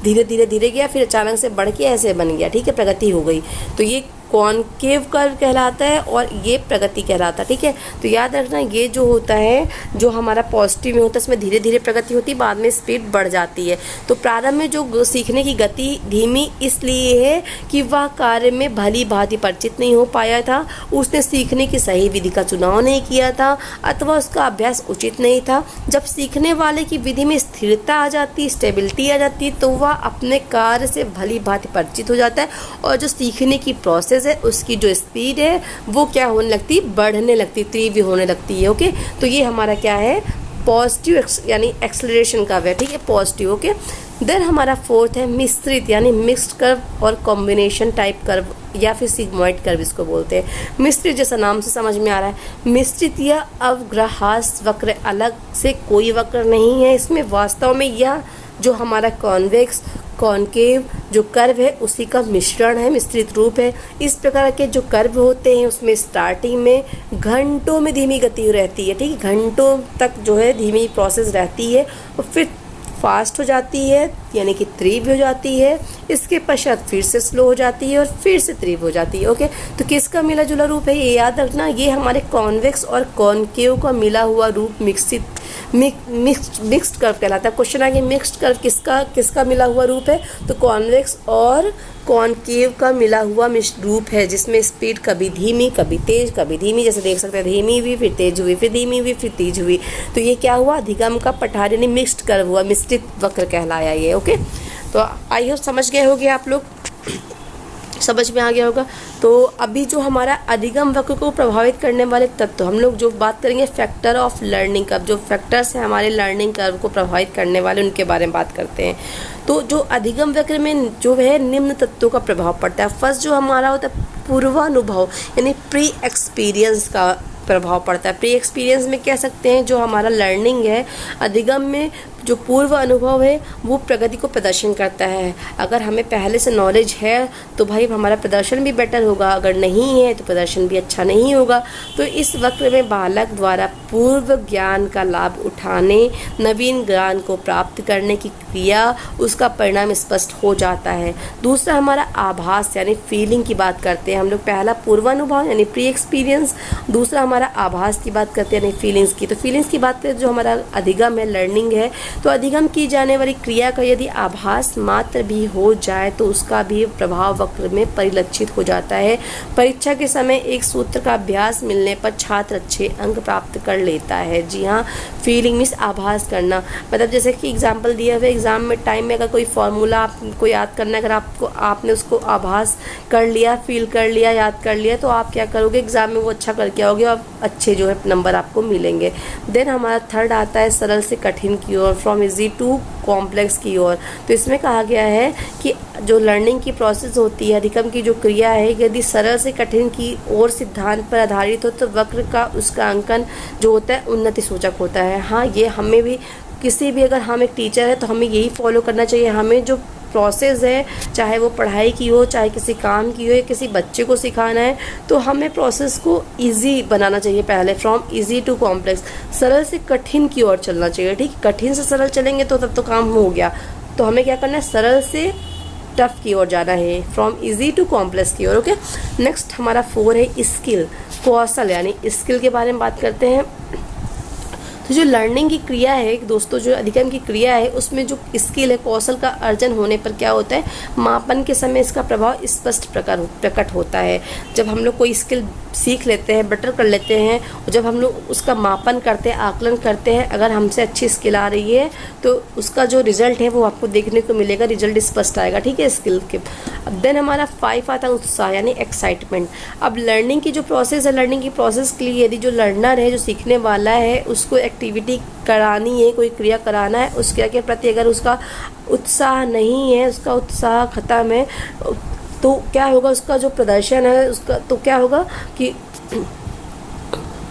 धीरे धीरे धीरे गया, फिर अचानक से बढ़ के ऐसे बन गया। ठीक है, प्रगति हो गई, तो ये कॉनकेव कर्व कहलाता है और ये प्रगति कहलाता है। ठीक है, तो याद रखना, ये जो होता है जो हमारा पॉजिटिव में होता है इसमें धीरे धीरे प्रगति होती है, बाद में स्पीड बढ़ जाती है। तो प्रारंभ में जो सीखने की गति धीमी इसलिए है कि वह कार्य में भली भांति परिचित नहीं हो पाया था, उसने सीखने की सही विधि का चुनाव नहीं किया था अथवा उसका अभ्यास उचित नहीं था। जब सीखने वाले की विधि में स्थिरता आ जाती, स्टेबिलिटी आ जाती, तो वह अपने कार्य से भली भांति परिचित हो जाता है और जो सीखने की प्रोसेस है उसकी जो स्पीड है वो क्या होने लगती, बढ़ने लगती, तीव्र होने लगती है। ओके, तो ये हमारा क्या है, पॉजिटिव यानी एक्सेलरेशन कर्व है। ठीक है, पॉजिटिव। ओके, देन हमारा फोर्थ है मिश्रित यानी मिक्स्ड कर्व और कॉम्बिनेशन टाइप कर्व या फिर सिग्मॉइड कर्व इसको बोलते हैं। मिश्रित जैसा नाम से समझ में आ रहा है, मिश्रित या अवग्रहास वक्र अलग से कोई वक्र नहीं है, इसमें वास्तव में यह जो हमारा कॉन्वेक्स कॉनकेव जो कर्व है उसी का मिश्रण है, मिश्रित रूप है। इस प्रकार के जो कर्व होते हैं उसमें स्टार्टिंग में घंटों में धीमी गति रहती है, ठीक है, घंटों तक जो है धीमी प्रोसेस रहती है और फिर फास्ट हो जाती है, यानी कि तीव्र हो जाती है। इसके पश्चात फिर से स्लो हो जाती है और फिर से तीव्र हो जाती है। ओके, तो किसका मिला जुला रूप है ये याद रखना, ये हमारे कॉन्वेक्स और कॉनकेव का मिला हुआ रूप मिक्स्ड कर्व कहलाता है। क्वेश्चन आगे मिक्स्ड कर्व किसका मिला हुआ रूप है, तो कॉन्वेक्स और कॉनकेव का मिला हुआ मिश्र रूप है, जिसमें स्पीड कभी धीमी कभी तेज कभी धीमी, जैसे देख सकते हैं धीमी हुई फिर तेज हुई फिर धीमी हुई फिर तेज हुई। तो ये क्या हुआ, अधिगम का पठार यानी मिक्स्ड कर्व हुआ, मिश्रित वक्र कहलाया ये। ओके, तो आई होप समझ गए होंगे आप लोग, समझ में आ गया होगा। तो अभी जो हमारा अधिगम वक्र को प्रभावित करने वाले तत्व, हम लोग जो बात करेंगे फैक्टर ऑफ लर्निंग कर्व, जो फैक्टर्स हैं हमारे लर्निंग कर्व को प्रभावित करने वाले, उनके बारे में बात करते हैं। तो जो अधिगम वक्र में जो है निम्न तत्वों का प्रभाव पड़ता है। फर्स्ट जो हमारा होता है पूर्वानुभव यानी प्री एक्सपीरियंस का प्रभाव पड़ता है। प्री एक्सपीरियंस में कह सकते हैं जो हमारा लर्निंग है, अधिगम में जो पूर्व अनुभव है वो प्रगति को प्रदर्शन करता है। अगर हमें पहले से नॉलेज है तो भाई हमारा प्रदर्शन भी बेटर होगा, अगर नहीं है तो प्रदर्शन भी अच्छा नहीं होगा। तो इस वक्र में बालक द्वारा पूर्व ज्ञान का लाभ उठाने, नवीन ज्ञान को प्राप्त करने की क्रिया, उसका परिणाम स्पष्ट हो जाता है। दूसरा हमारा आभास यानी फीलिंग की बात करते हैं हम लोग, पहला पूर्वानुभव यानी प्री एक्सपीरियंस, दूसरा हमारा आभास की बात करते हैं यानी फीलिंग्स की। तो फीलिंग्स की बात करें जो हमारा अधिगम है, लर्निंग है, तो अधिगम की जाने वाली क्रिया का यदि आभास मात्र भी हो जाए तो उसका भी प्रभाव वक्र में परिलक्षित हो जाता है। परीक्षा के समय एक सूत्र का अभ्यास मिलने पर छात्र अच्छे अंक प्राप्त कर लेता है। जी हाँ, फीलिंग मीन्स आभास करना, मतलब जैसे कि एग्जाम्पल दिया हुआ एग्जाम में टाइम में अगर कोई फॉर्मूला आपको याद करना है, अगर आपने उसको आभास कर लिया, फील कर लिया, याद कर लिया, तो आप क्या करोगे एग्जाम में वो अच्छा करके आओगे और अच्छे जो है नंबर आपको मिलेंगे। देन हमारा थर्ड आता है सरल से कठिन की ओर, फ्रॉम इजी टू कॉम्प्लेक्स की ओर। तो इसमें कहा गया है कि जो लर्निंग की प्रोसेस होती है, अधिगम की जो क्रिया है, यदि सरल से कठिन की ओर सिद्धांत पर आधारित हो तो वक्र का उसका अंकन जो होता है उन्नति सूचक होता है। हाँ, ये हमें भी किसी भी, अगर हम एक टीचर है तो हमें यही फॉलो करना चाहिए। हमें जो प्रोसेस है, चाहे वो पढ़ाई की हो, चाहे किसी काम की हो या किसी बच्चे को सिखाना है, तो हमें प्रोसेस को इजी बनाना चाहिए। पहले फ्रॉम इजी टू कॉम्प्लेक्स, सरल से कठिन की ओर चलना चाहिए। ठीक, कठिन से सरल चलेंगे तो तब तो काम हो गया। तो हमें क्या करना है, सरल से टफ की ओर जाना है, फ्रॉम इजी टू कॉम्प्लेक्स की ओर। ओके, नेक्स्ट हमारा 4 है स्किल, कौशल यानी स्किल के बारे में बात करते हैं। तो जो लर्निंग की क्रिया है दोस्तों, जो अधिगम की क्रिया है, उसमें जो स्किल है, कौशल का अर्जन होने पर क्या होता है, मापन के समय इसका प्रभाव स्पष्ट प्रकट होता है। जब हम लोग कोई स्किल सीख लेते हैं, बेटर कर लेते हैं, और जब हम लोग उसका मापन करते हैं, आकलन करते हैं, अगर हमसे अच्छी स्किल आ रही है तो उसका जो रिजल्ट है वो आपको देखने को मिलेगा, रिजल्ट स्पष्ट आएगा। ठीक है, स्किल के। अब देन हमारा 5 आता है उत्साह यानी एक्साइटमेंट। अब लर्निंग की जो प्रोसेस है, लर्निंग की प्रोसेस के लिए यदि जो लर्नर है, जो सीखने वाला है, उसको एक्टिविटी करानी है, कोई क्रिया कराना है, उस क्रिया के प्रति अगर उसका उत्साह नहीं है, उसका उत्साह खत्म है, तो क्या होगा, उसका जो प्रदर्शन है उसका, तो क्या होगा कि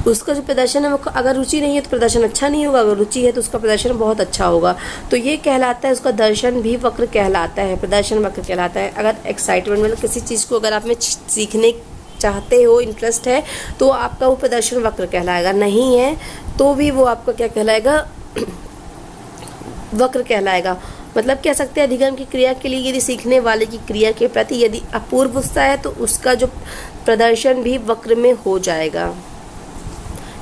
उसका जो प्रदर्शन है वो, अगर रुचि नहीं है तो प्रदर्शन अच्छा नहीं होगा, अगर रुचि है तो उसका प्रदर्शन बहुत अच्छा होगा। तो ये कहलाता है, उसका दर्शन भी वक्र कहलाता है, प्रदर्शन वक्र कहलाता है। अगर एक्साइटमेंट मतलब किसी चीज़ को अगर आप में सीखने चाहते हो, इंटरेस्ट है, तो आपका वो प्रदर्शन वक्र कहलाएगा। नहीं है तो भी वो आपका क्या कहलाएगा, वक्र कहलाएगा। मतलब कह सकते हैं अधिगम की क्रिया के लिए यदि सीखने वाले की क्रिया के प्रति यदि अपूर्व उत्साह है तो उसका जो प्रदर्शन भी वक्र में हो जाएगा।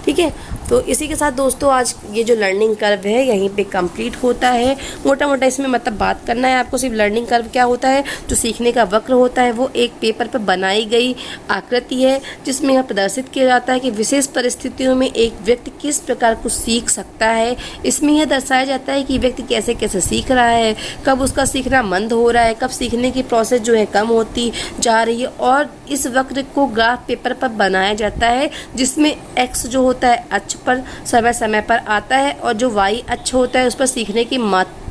ठीक है, तो इसी के साथ दोस्तों आज ये जो लर्निंग कर्व है यहीं पे कंप्लीट होता है। मोटा मोटा इसमें मतलब बात करना है आपको, सिर्फ लर्निंग कर्व क्या होता है, जो सीखने का वक्र होता है वो एक पेपर पर बनाई गई आकृति है, जिसमें यह प्रदर्शित किया जाता है कि विशेष परिस्थितियों में एक व्यक्ति किस प्रकार कुछ सीख सकता है। इसमें यह दर्शाया जाता है कि व्यक्ति कैसे कैसे सीख रहा है, कब उसका सीखना मंद हो रहा है, कब सीखने की प्रोसेस जो है कम होती जा रही है। और इस वक्र को ग्राफ पेपर पर बनाया जाता है, जिसमें एक्स जो होता है अक्ष पर समय समय पर आता है और जो वाई अक्ष होता है उस पर सीखने की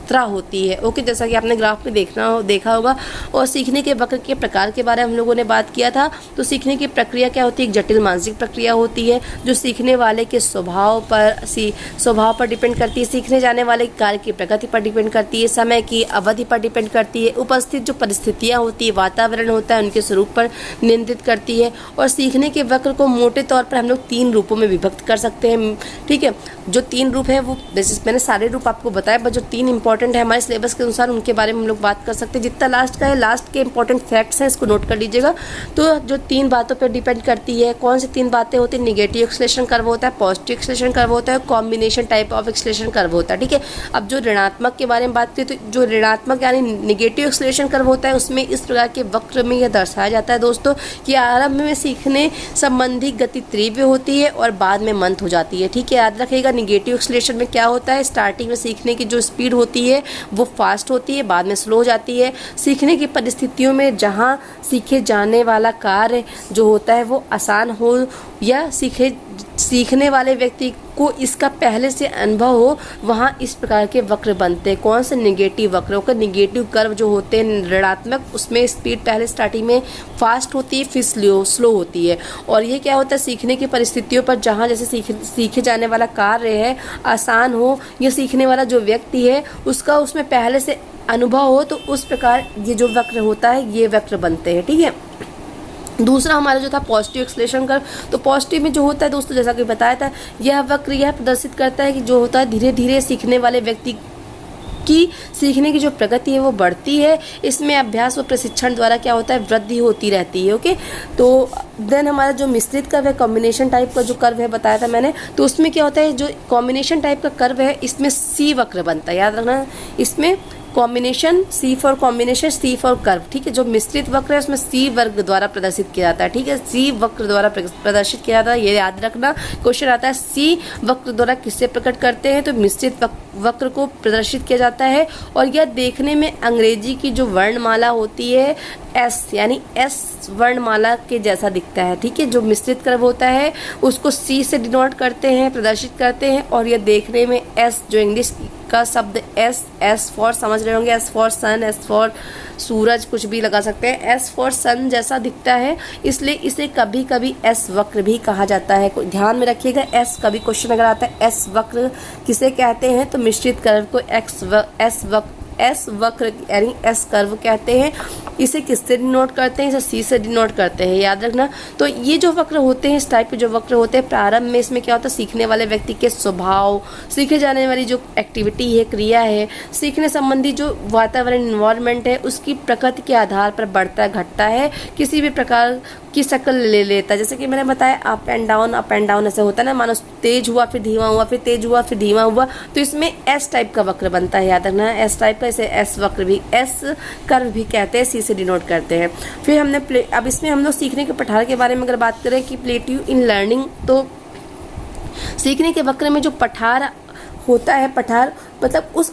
मात्रा होती है। ओके, जैसा कि आपने ग्राफ में देखा होगा। और सीखने के वक्र के प्रकार के बारे में हम लोगों ने बात किया था। तो सीखने की प्रक्रिया क्या होती है? एक जटिल मानसिक प्रक्रिया होती है जो सीखने वाले के स्वभाव पर डिपेंड करती है, सीखने जाने वाले कार्य की प्रगति पर डिपेंड करती है, समय की अवधि पर डिपेंड करती है, उपस्थित जो परिस्थितियाँ होती है, वातावरण होता है, उनके स्वरूप पर नियंत्रित करती है। और सीखने के वक्र को मोटे तौर पर हम लोग 3 रूपों में विभक्त कर सकते हैं। ठीक है, जो 3 रूप है वो जैसे मैंने सारे रूप आपको बताया, बट जो 3 इंपॉर्टेंट है हमारे सिलेबस के अनुसार उनके बारे में हम लोग बात कर सकते हैं। जितना लास्ट का है, लास्ट के इंपॉर्टेंट फैक्ट्स हैं, इसको नोट कर लीजिएगा। तो जो 3 बातों पर डिपेंड करती है, कौन सी 3 बातें होती है? निगेटिव एक्सेलेरेशन कर्व होता है, पॉजिटिव एक्सेलेरेशन कर्व होता है, combination type of acceleration curve होता है। ठीक है, अब जो ऋणात्मक के बारे में बात करें तो जो ऋणात्मक यानी निगेटिव एक्सेलेरेशन कर्व होता है उसमें इस प्रकार के वक्र में यह दर्शाया जाता है दोस्तों कि आरंभ में सीखने संबंधी गति तीव्र होती है और बाद में मंद हो जाती है। ठीक है, याद रखिएगा निगेटिव एक्सेलेरेशन में क्या होता है? स्टार्टिंग में सीखने की जो स्पीड होती है वो फास्ट होती है, बाद में स्लो हो जाती है। सीखने की परिस्थितियों में जहाँ सीखे जाने वाला कार्य जो होता है वो आसान हो या सीखने वाले व्यक्ति को इसका पहले से अनुभव हो, वहाँ इस प्रकार के वक्र बनते हैं। कौन से? निगेटिव वक्र होकर। निगेटिव कर्व जो होते हैं ऋणात्मक, उसमें स्पीड पहले स्टार्टिंग में फास्ट होती है, फिर स्लो होती है। और ये क्या होता है? सीखने की परिस्थितियों पर जहाँ जैसे सीखे जाने वाला कार्य है आसान हो या सीखने वाला जो व्यक्ति है उसका उसमें पहले से अनुभव हो, तो उस प्रकार ये जो वक्र होता है ये वक्र बनते हैं। ठीक है, दूसरा हमारा जो था पॉजिटिव एक्सेलेरेशन कर्व। तो पॉजिटिव में जो होता है दोस्तों, जैसा कि बताया था, यह वक्र यह प्रदर्शित करता है कि जो होता है धीरे धीरे सीखने वाले व्यक्ति की सीखने की जो प्रगति है वो बढ़ती है। इसमें अभ्यास व प्रशिक्षण द्वारा क्या होता है? वृद्धि होती रहती है। ओके, तो देन हमारा जो मिश्रित कर्व है, कॉम्बिनेशन टाइप का जो कर्व है बताया था मैंने, तो उसमें क्या होता है? जो कॉम्बिनेशन टाइप का कर्व है इसमें सी वक्र बनता है। याद रखना, इसमें combination, C for combination, C for curve. ठीक है, जो मिश्रित वक्र है उसमें सी वर्ग द्वारा प्रदर्शित किया जाता है। ठीक है, सी वक्र द्वारा प्रदर्शित किया जाता है, ये याद रखना। क्वेश्चन आता है सी वक्र द्वारा किससे प्रकट करते हैं? तो मिश्रित वक्र को प्रदर्शित किया जाता है। और यह देखने में अंग्रेजी की जो वर्णमाला होती है एस यानी एस वर्णमाला के जैसा दिखता है। ठीक है, जो मिश्रित कर्व होता है उसको सी से डिनोट करते हैं, प्रदर्शित करते हैं। और यह देखने में एस जो इंग्लिश का शब्द एस फॉर समझ रहे होंगे, S for sun, S for सूरज, कुछ भी लगा सकते हैं, एस फॉर सन जैसा दिखता है, इसलिए इसे कभी कभी एस वक्र भी कहा जाता है। ध्यान में रखिएगा, एस कभी क्वेश्चन अगर आता है एस वक्र किसे कहते हैं तो मिश्रित कर्व को एस वक्र यानी एस कर्व कहते हैं। इसे किससे डिनोट करते हैं? इसे सी से डिनोट करते हैं, याद रखना। तो ये जो वक्र होते हैं, इस टाइप के जो वक्र होते हैं, प्रारंभ में इसमें क्या होता है? सीखने वाले व्यक्ति के स्वभाव, सीखे जाने वाली जो एक्टिविटी है, क्रिया है, सीखने संबंधी जो वातावरण इन्वायरमेंट है, उसकी प्रकृति के आधार पर बढ़ता घटता है, किसी भी प्रकार की शक्ल ले लेता है। जैसे कि मैंने बताया अप एंड डाउन ऐसे होता है ना, मानो तेज हुआ फिर धीमा हुआ, फिर तेज हुआ फिर धीमा हुआ, तो इसमें एस टाइप का वक्र बनता है, याद रखना। एस टाइप का, इसे एस वक्र भी, एस कर्व भी कहते हैं, सी से डिनोट करते हैं। फिर हमने अब इसमें हम लोग सीखने के पठार के बारे में अगर बात करें कि प्लेट्यू इन लर्निंग, तो सीखने के वक्र में जो पठार होता है, पठार मतलब उस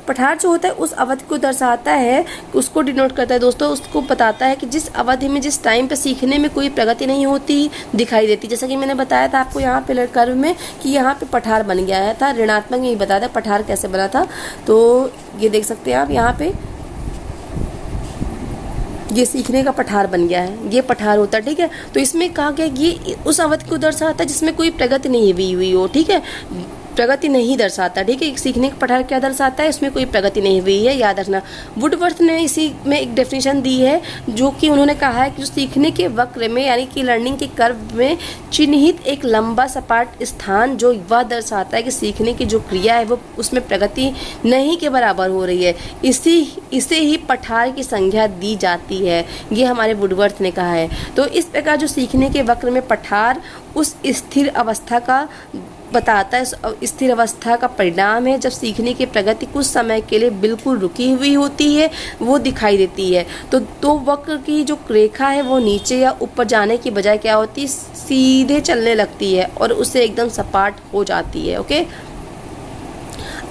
पठार जो होता है उस अवधि को दर्शाता है, उसको डिनोट करता है दोस्तों। उसको बताता है कि जिस अवधि में, जिस टाइम पे सीखने में कोई प्रगति नहीं होती दिखाई देती। जैसा कि मैंने बताया था आपको यहाँ पे कर्व में कि यहाँ पे पठार बन गया था, ऋणात्मक में ही बताया था पठार कैसे बना था। तो ये देख सकते हैं आप, यहाँ पे ये सीखने का पठार बन गया है, ये पठार होता है। ठीक है, तो इसमें कहा गया ये उस अवधि को दर्शाता है जिसमें कोई प्रगति नहीं हुई हो। ठीक है, प्रगति नहीं दर्शाता। ठीक है, सीखने का पठार क्या दर्शाता है? इसमें कोई प्रगति नहीं हुई है, याद रखना। वुडवर्थ ने इसी में एक डेफिनेशन दी है, जो कि उन्होंने कहा है कि जो सीखने के वक्र में यानी कि लर्निंग के कर्व में चिन्हित एक लंबा सपाट स्थान जो वह दर्शाता है कि सीखने की जो क्रिया है वो उसमें प्रगति नहीं के बराबर हो रही है, इसे ही पठार की संज्ञा दी जाती है, ये हमारे वुडवर्थ ने कहा है। तो इस प्रकार जो सीखने के वक्र में पठार उस स्थिर अवस्था का बताता है, स्थिर अवस्था का परिणाम है जब सीखने की प्रगति कुछ समय के लिए बिल्कुल रुकी हुई होती है, वो दिखाई देती है। तो वक्र की जो रेखा है वो नीचे या ऊपर जाने की बजाय क्या होती है? सीधे चलने लगती है और उससे एकदम सपाट हो जाती है। ओके,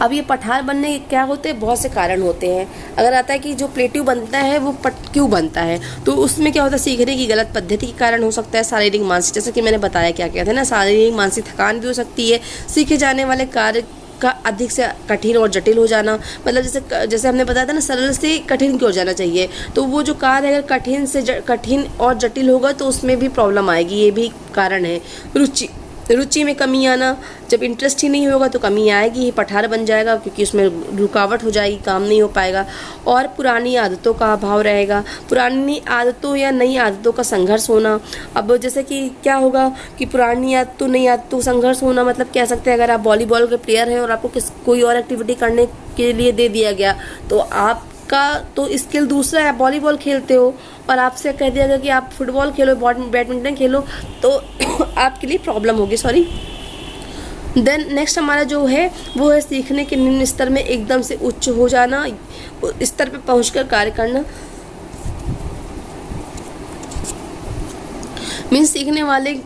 अब ये पठार बनने के क्या होते हैं? बहुत से कारण होते हैं। अगर आता है कि जो प्लेट्यू बनता है वो क्यों बनता है, तो उसमें क्या होता है? सीखने की गलत पद्धति के कारण हो सकता है, शारीरिक मानसिक, जैसे कि मैंने बताया क्या क्या था ना, शारीरिक मानसिक थकान भी हो सकती है, सीखे जाने वाले कार्य का अधिक से कठिन और जटिल हो जाना, मतलब जैसे हमने बताया था ना, सरल से कठिन क्यों हो जाना चाहिए। तो वो जो कार्य अगर कठिन और जटिल होगा तो उसमें भी प्रॉब्लम आएगी, ये भी कारण है। रुचि में कमी आना, जब इंटरेस्ट ही नहीं होगा तो कमी आएगी ही, पठार बन जाएगा क्योंकि उसमें रुकावट हो जाएगी, काम नहीं हो पाएगा। और पुरानी आदतों का अभाव रहेगा, पुरानी आदतों या नई आदतों का संघर्ष होना। अब जैसे कि क्या होगा कि पुरानी आदतों नई आदतों संघर्ष होना, मतलब कह सकते हैं अगर आप वॉलीबॉल के प्लेयर हैं और आपको कोई और एक्टिविटी करने के लिए दे दिया गया, तो आपका तो स्किल दूसरा है, आप वॉलीबॉल खेलते हो और आपसे कह दिया गया कि आप फुटबॉल खेलो, बैडमिंटन खेलो, तो आपके लिए प्रॉब्लम होगी, सॉरी। देन नेक्स्ट हमारा जो है वो है सीखने के निम्न स्तर में एकदम से उच्च हो जाना, स्तर पे पहुंचकर कार्य करना। मीन्स सीखने वाले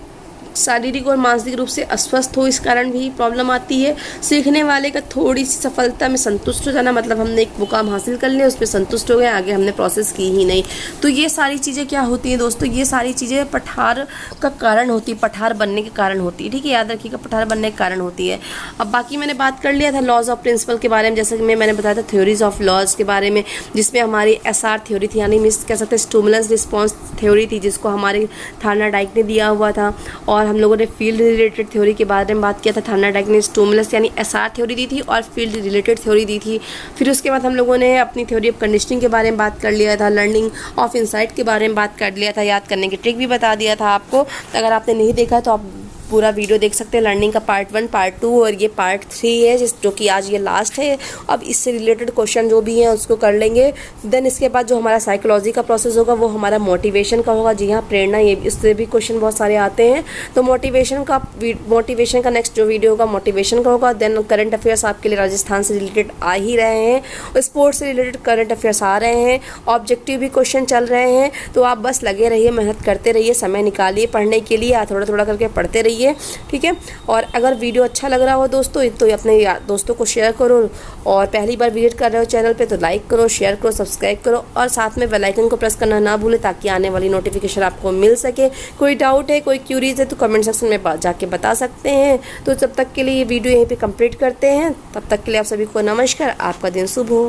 शारीरिक और मानसिक रूप से अस्वस्थ हो, इस कारण भी प्रॉब्लम आती है। सीखने वाले का थोड़ी सी सफलता में संतुष्ट हो जाना, मतलब हमने एक मुकाम हासिल कर लिया, उस पर संतुष्ट हो गए, आगे हमने प्रोसेस की ही नहीं। तो ये सारी चीज़ें क्या होती हैं दोस्तों, ये सारी चीज़ें पठार का कारण होती है, पठार बनने के कारण होती है। ठीक है, याद रखिएगा, पठार बनने के कारण होती है। अब बाकी मैंने बात कर लिया था लॉज ऑफ प्रिंसिपल के बारे में, जैसे कि मैंने बताया था थ्योरीज ऑफ लॉज के बारे में, जिसमें हमारी SR थ्योरी थी, यानी मिस कह सकते हैं स्टिमुलस रिस्पॉन्स थ्योरी थी, जिसको हमारे थार्नाडाइक ने दिया हुआ था। और हम लोगों ने फील्ड रिलेटेड थ्योरी के बारे में बात किया था, थार्नाडाइक ने स्टिमुलस यानी SR थ्योरी दी थी और फील्ड रिलेटेड थ्योरी दी थी। फिर उसके बाद हम लोगों ने अपनी थ्योरी ऑफ कंडीशनिंग के बारे में बात कर लिया था, लर्निंग ऑफ इनसाइट के बारे में बात कर लिया था, याद करने की ट्रिक भी बता दिया था आपको। तो अगर आपने नहीं देखा तो आप पूरा वीडियो देख सकते हैं, लर्निंग का पार्ट 1, पार्ट 2 और ये पार्ट 3 है, जो कि आज ये लास्ट है। अब इससे रिलेटेड क्वेश्चन जो भी हैं उसको कर लेंगे। देन इसके बाद जो हमारा साइकोलॉजी का प्रोसेस होगा वो हमारा मोटिवेशन का होगा। जी हाँ, प्रेरणा, ये इससे भी क्वेश्चन बहुत सारे आते हैं। तो मोटिवेशन का नेक्स्ट जो वीडियो होगा मोटिवेशन का होगा। देन करंट अफेयर्स आपके लिए राजस्थान से रिलेटेड आ ही रहे हैं, स्पोर्ट्स से रिलेटेड करंट अफेयर्स आ रहे हैं, ऑब्जेक्टिव भी क्वेश्चन चल रहे हैं। तो आप बस लगे रहिए, मेहनत करते रहिए, समय निकालिए पढ़ने के लिए, थोड़ा थोड़ा करके पढ़ते रहिए। ठीक है, और अगर वीडियो अच्छा लग रहा हो दोस्तों तो अपने दोस्तों को शेयर करो, और पहली बार विजिट कर रहे हो चैनल पे तो लाइक करो, शेयर करो, सब्सक्राइब करो, और साथ में बेल आइकन को प्रेस करना ना भूलें ताकि आने वाली नोटिफिकेशन आपको मिल सके। कोई डाउट है, कोई क्यूरीज है तो कमेंट सेक्शन में जाके बता सकते हैं। तो तब तक के लिए ये वीडियो यहीं पे कंप्लीट करते हैं, तब तक के लिए आप सभी को नमस्कार, आपका दिन शुभ हो।